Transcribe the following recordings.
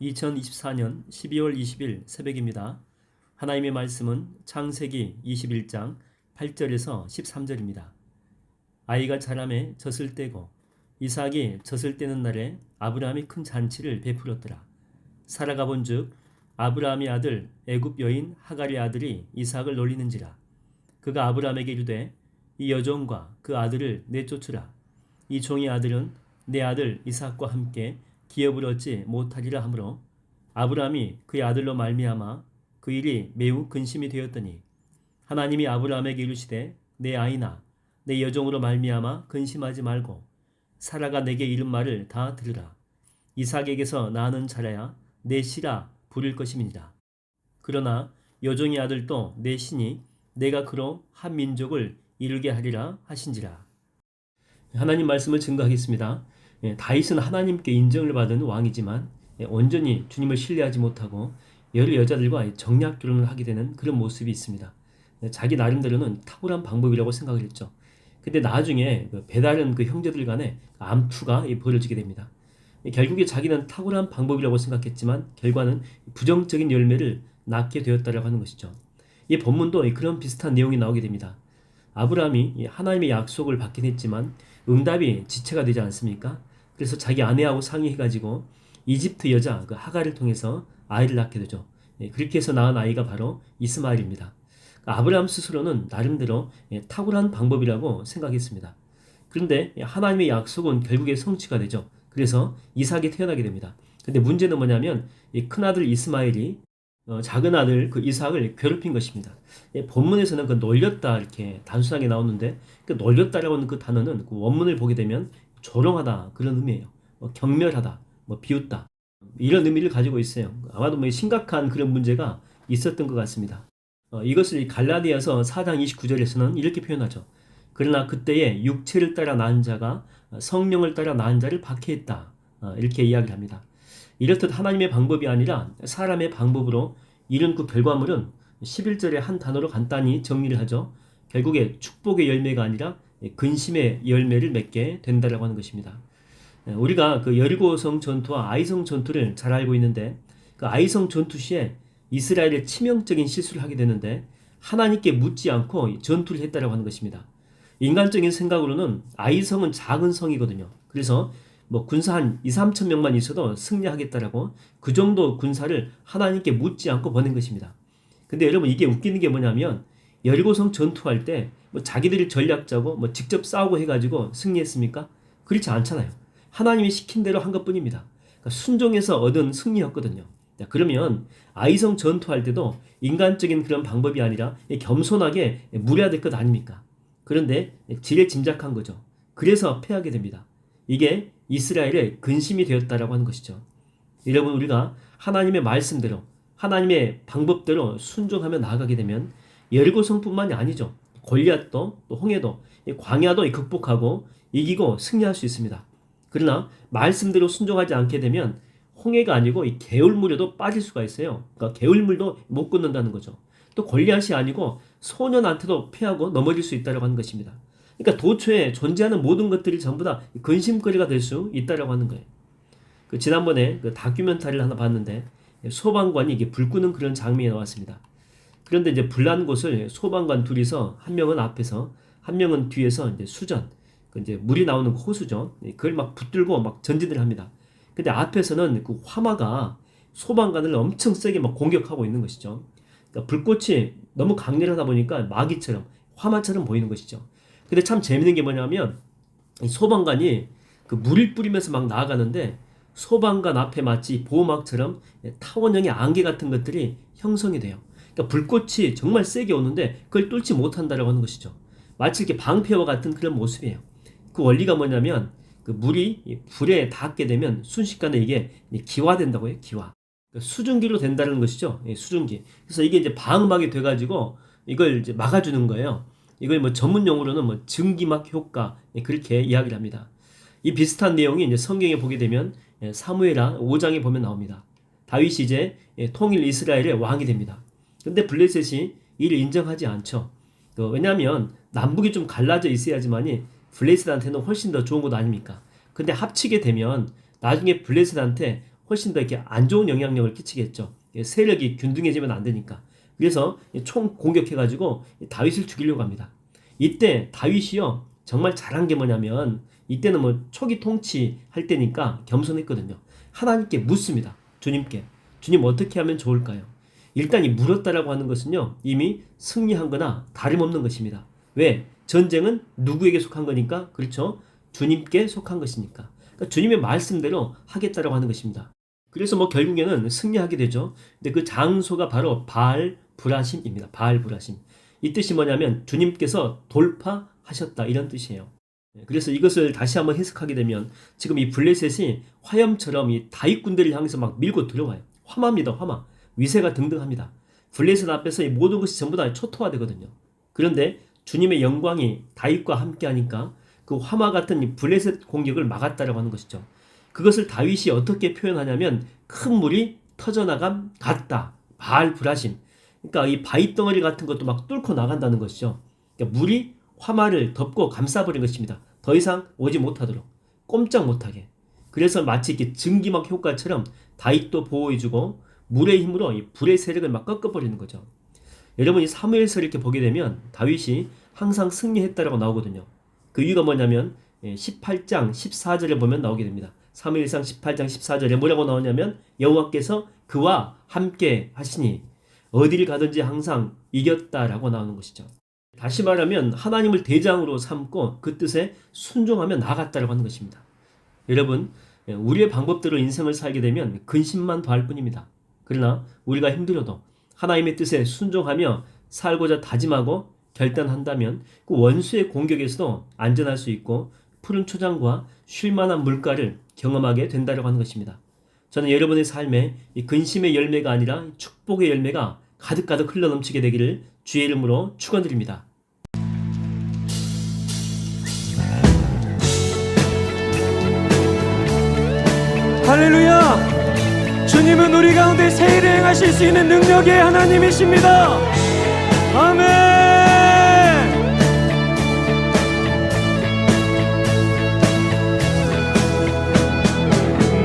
2024년 12월 20일 새벽입니다. 하나님의 말씀은 창세기 21장 8절에서 13절입니다. 아이가 자라매 젖을 떼고 이삭이 젖을 떼는 날에 아브라함이 큰 잔치를 베풀었더라. 사라가 본즉 아브라함의 아들 애굽 여인 하갈의 아들이 이삭을 놀리는지라. 그가 아브라함에게 이르되 이 여종과 그 아들을 내쫓으라. 이 종의 아들은 내 아들 이삭과 함께 기업을 얻지 못하리라 하므로 아브라함이 그의 아들로 말미암아 그 일이 매우 근심이 되었더니 하나님이 아브라함에게 이르시되 내 아이나 내 여종으로 말미암아 근심하지 말고 사라가 내게 이른 말을 다 들으라. 이삭에게서 나는 자라야 내 씨라 부를 것임이니라. 그러나 여종의 아들도 내 신이 내가 그로 한 민족을 이루게 하리라 하신지라. 하나님 말씀을 증거하겠습니다. 다윗은 하나님께 인정을 받은 왕이지만 온전히 주님을 신뢰하지 못하고 여러 여자들과 정략 결혼을 하게 되는 그런 모습이 있습니다. 자기 나름대로는 탁월한 방법이라고 생각을 했죠. 근데 나중에 배다른 그 형제들 간에 암투가 벌어지게 됩니다. 결국에 자기는 탁월한 방법이라고 생각했지만 결과는 부정적인 열매를 낳게 되었다라고 하는 것이죠. 이 본문도 그런 비슷한 내용이 나오게 됩니다. 아브라함이 하나님의 약속을 받긴 했지만 응답이 지체가 되지 않습니까? 그래서 자기 아내하고 상의해가지고 이집트 여자 그 하갈을 통해서 아이를 낳게 되죠. 그렇게 해서 낳은 아이가 바로 이스마엘입니다. 아브라함 스스로는 나름대로 탁월한 방법이라고 생각했습니다. 그런데 하나님의 약속은 결국에 성취가 되죠. 그래서 이삭이 태어나게 됩니다. 근데 문제는 뭐냐면 이 큰아들 이스마엘이 작은 아들 그 이삭을 괴롭힌 것입니다. 본문에서는 그 놀렸다 이렇게 단순하게 나오는데 그 놀렸다라고 하는 그 단어는 그 원문을 보게 되면 조롱하다 그런 의미예요. 경멸하다, 비웃다 이런 의미를 가지고 있어요. 아마도 심각한 그런 문제가 있었던 것 같습니다. 이것을 갈라디아서 4장 29절에서는 이렇게 표현하죠. 그러나 그때에 육체를 따라 낳은 자가 성령을 따라 낳은 자를 박해했다. 이렇게 이야기를 합니다. 이렇듯 하나님의 방법이 아니라 사람의 방법으로 이룬 그 결과물은 11절의 한 단어로 간단히 정리를 하죠. 결국에 축복의 열매가 아니라 근심의 열매를 맺게 된다라고 하는 것입니다. 우리가 그 여리고성 전투와 아이성 전투를 잘 알고 있는데 그 아이성 전투 시에 이스라엘의 치명적인 실수를 하게 되는데 하나님께 묻지 않고 전투를 했다라고 하는 것입니다. 인간적인 생각으로는 아이성은 작은 성이거든요. 그래서 군사 한 2, 3천 명만 있어도 승리하겠다라고 그 정도 군사를 하나님께 묻지 않고 보낸 것입니다. 근데 여러분 이게 웃기는 게 뭐냐면 여리고성 전투할 때 자기들이 전략 짜고 직접 싸우고 해가지고 승리했습니까? 그렇지 않잖아요. 하나님이 시킨 대로 한 것뿐입니다. 그러니까 순종해서 얻은 승리였거든요. 그러면 아이성 전투할 때도 인간적인 그런 방법이 아니라 겸손하게 무려야 될 것 아닙니까? 그런데 지레 짐작한 거죠. 그래서 패하게 됩니다. 이게 이스라엘의 근심이 되었다라고 하는 것이죠. 여러분 우리가 하나님의 말씀대로 하나님의 방법대로 순종하며 나아가게 되면 여리고성뿐만이 아니죠. 골리앗도 또 홍해도 광야도 극복하고 이기고 승리할 수 있습니다. 그러나 말씀대로 순종하지 않게 되면 홍해가 아니고 이 개울물에도 빠질 수가 있어요. 그러니까 개울물도 못 건넌다는 거죠. 또 골리앗이 아니고 소년한테도 패하고 넘어질 수 있다고 하는 것입니다. 그러니까 도처에 존재하는 모든 것들이 전부 다 근심거리가 될 수 있다고 하는 거예요. 지난번에 그 다큐멘터리를 하나 봤는데 소방관이 이게 불 끄는 그런 장면이 나왔습니다. 그런데 이제 불난 곳을 소방관 둘이서 한 명은 앞에서 한 명은 뒤에서 이제 수전, 이제 물이 나오는 호수죠. 그걸 막 붙들고 막 전진을 합니다. 근데 앞에서는 그 화마가 소방관을 엄청 세게 막 공격하고 있는 것이죠. 그러니까 불꽃이 너무 강렬하다 보니까 마귀처럼 화마처럼 보이는 것이죠. 근데 참 재밌는 게 뭐냐면 소방관이 그 물을 뿌리면서 막 나아가는데 소방관 앞에 마치 보호막처럼 타원형의 안개 같은 것들이 형성이 돼요. 그러니까 불꽃이 정말 세게 오는데 그걸 뚫지 못한다라고 하는 것이죠. 마치 이렇게 방패와 같은 그런 모습이에요. 그 원리가 뭐냐면 그 물이 불에 닿게 되면 순식간에 이게 기화된다고 해요. 기화. 그러니까 수증기로 된다는 것이죠. 수증기. 그래서 이게 이제 방음막이 돼가지고 이걸 이제 막아주는 거예요. 이걸 전문 용어로는 증기막 효과 그렇게 이야기를 합니다. 이 비슷한 내용이 이제 성경에 보게 되면 사무엘하 5장에 보면 나옵니다. 다윗이 이제 통일 이스라엘의 왕이 됩니다. 근데 블레셋이 이를 인정하지 않죠. 왜냐하면 남북이 좀 갈라져 있어야지만이 블레셋한테는 훨씬 더 좋은 것 아닙니까? 근데 합치게 되면 나중에 블레셋한테 훨씬 더 이렇게 안 좋은 영향력을 끼치겠죠. 세력이 균등해지면 안 되니까. 그래서 총 공격해가지고 다윗을 죽이려고 합니다. 이때 다윗이요 정말 잘한 게 뭐냐면 이때는 뭐 초기 통치할 때니까 겸손했거든요. 하나님께 묻습니다. 주님께. 주님 어떻게 하면 좋을까요? 일단 이 물었다라고 하는 것은요 이미 승리한 거나 다름없는 것입니다. 왜? 전쟁은 누구에게 속한 거니까? 그렇죠? 주님께 속한 것이니까. 그러니까 주님의 말씀대로 하겠다라고 하는 것입니다. 그래서 뭐 결국에는 승리하게 되죠. 근데 그 장소가 바로 바알 브라심입니다. 바알 브라심. 이 뜻이 뭐냐면 주님께서 돌파하셨다 이런 뜻이에요. 그래서 이것을 다시 한번 해석하게 되면 지금 이 블레셋이 화염처럼 이 다윗 군대를 향해서 막 밀고 들어와요. 화마입니다. 화마. 위세가 등등합니다. 블레셋 앞에서 이 모든 것이 전부 다 초토화되거든요. 그런데 주님의 영광이 다윗과 함께 하니까 그 화마 같은 이 블레셋 공격을 막았다라고 하는 것이죠. 그것을 다윗이 어떻게 표현하냐면 큰 물이 터져나감 같다. 바알 브라심. 그러니까 이 바위 덩어리 같은 것도 막 뚫고 나간다는 것이죠. 그러니까 물이 화마를 덮고 감싸버린 것입니다. 더 이상 오지 못하도록 꼼짝 못하게. 그래서 마치 이렇게 증기막 효과처럼 다윗도 보호해주고 물의 힘으로 이 불의 세력을 막 꺾어버리는 거죠. 여러분이 사무엘서를 이렇게 보게 되면 다윗이 항상 승리했다라고 나오거든요. 그 이유가 뭐냐면 18장 14절에 보면 나오게 됩니다. 사무엘상 18장 14절에 뭐라고 나오냐면 여호와께서 그와 함께 하시니 어디를 가든지 항상 이겼다라고 나오는 것이죠. 다시 말하면 하나님을 대장으로 삼고 그 뜻에 순종하며 나아갔다라고 하는 것입니다. 여러분 우리의 방법대로 인생을 살게 되면 근심만 더할 뿐입니다. 그러나 우리가 힘들어도 하나님의 뜻에 순종하며 살고자 다짐하고 결단한다면 그 원수의 공격에서도 안전할 수 있고 푸른 초장과 쉴만한 물가를 경험하게 된다고 하는 것입니다. 저는 여러분의 삶에 이 근심의 열매가 아니라 축복의 열매가 가득가득 흘러넘치게 되기를 주의 이름으로 축원드립니다. 할렐루야! 주님은 우리 가운데 새 일을 행하실 수 있는 능력의 하나님이십니다. 아멘!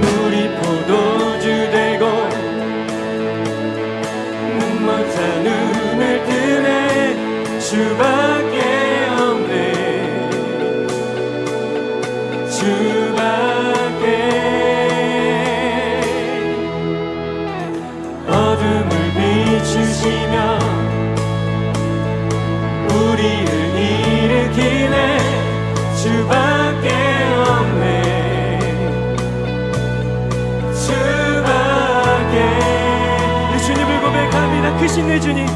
물이 포도주 되고 눈먼자 눈을 뜨네 주밖에 없네 주밖에 어둠을 비추시며 우리를 일으키네 주밖에 없네 주밖에 우리 주님을 고백합니다. 크신 내 주님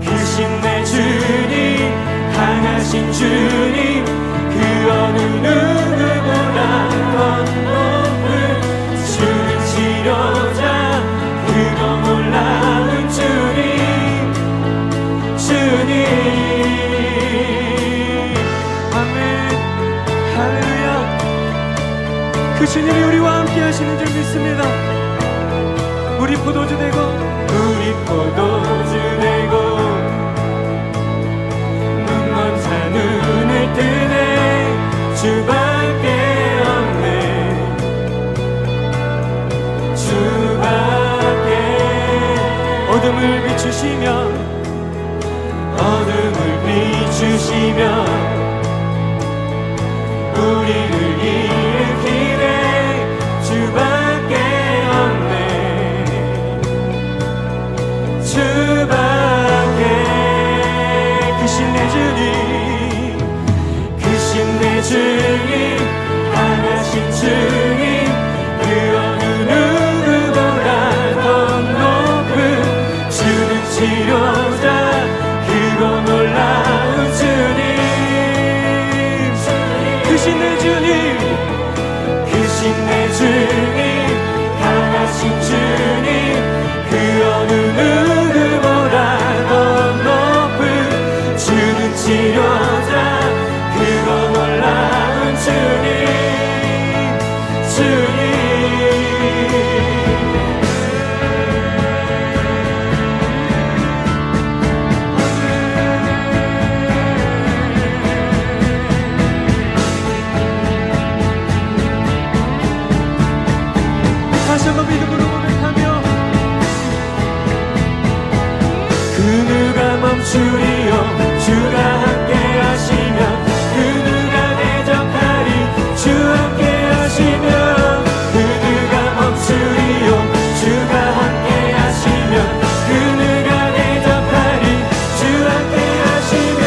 크신 내 주님 강하신 주님 그 어느 누구보다 더 높은 주는 치료자 그거 놀라운 주님 주님 아멘 할렐루야 그 주님이 우리와 함께 하시는 줄 믿습니다. 우리 포도주 되고 눈먼 자 눈을 뜨네 주밖에 없네 주밖에 어둠을 비추시며 우리를 일으키네 주밖에 없네 주밖에 크신 내 주님 강하신 주님 그 어느 누구보다 더 높은 주는 치료자 그거 놀라운 주님 크신 내 주님 믿음으로 고백하며 그 누가 멈추리요 주가 함께 하시면 그 누가 대적하리 주 함께 하시면 그 누가 멈추리요 주가 함께 하시면 그 누가 대적하리 주 함께 하시면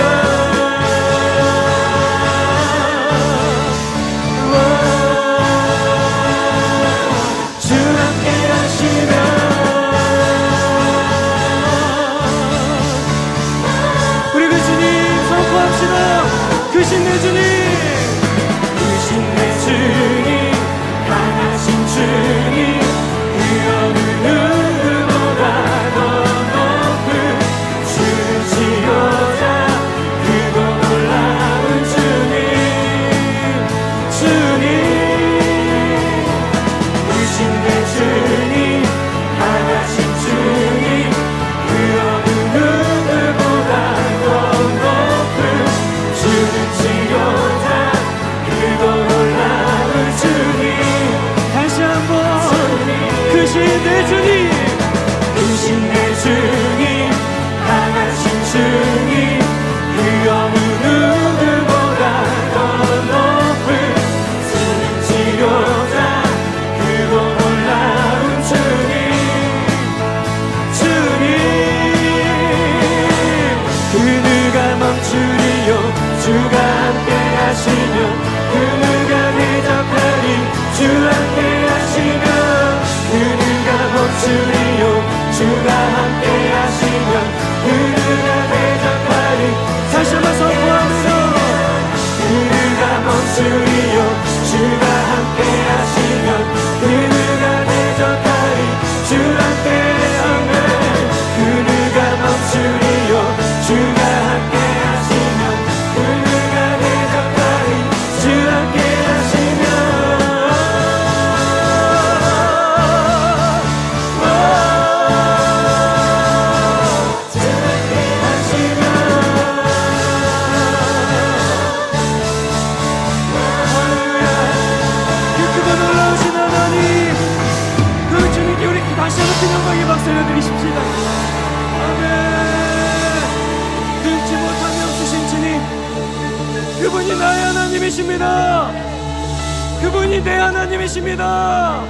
주 함께 하시면 우리 그 주님 선포합시다. 크신 내 주님, 크신 내 주님, 강하신 주님, 그 어느 누구보다 더 높은 주시오자 그고 놀라운 주님, 크신 내 주님, 강하신 주님, 그 어느 누구보다 더 높은 주는 지도자 그도 놀라운 주님. 다시 한번 크신 내 주님, 크신 내 주님, 강하신 주님, 그 어느 누구보다 더 높은 주는 지도자 그도 놀라운 주님, 그 누가 멈추리요 주가 함께 하시면 그 누가 대적하리 주 함께 하시면 그 누가 멈추리요 주가 함께 하시면 그 누가 대적하리 다시 한번 선포합니다. 그 누가 멈추리요 주가 함께 하시면 그 누가 대적하리 주 함께 하면 그 누가 멈추리요 주가 함께 하시면 그 누가 대적하리 주 함께 하시면 주 함께 하시면 그 크고 놀라우신 하나님, 그 주님께 우리 다시 한번 큰 영광의 박수 올려드리십시다. 아멘. 능치 못하며 없으신 주님, 그분이 나의 하나님이십니다. 그분이 내 하나님이십니다.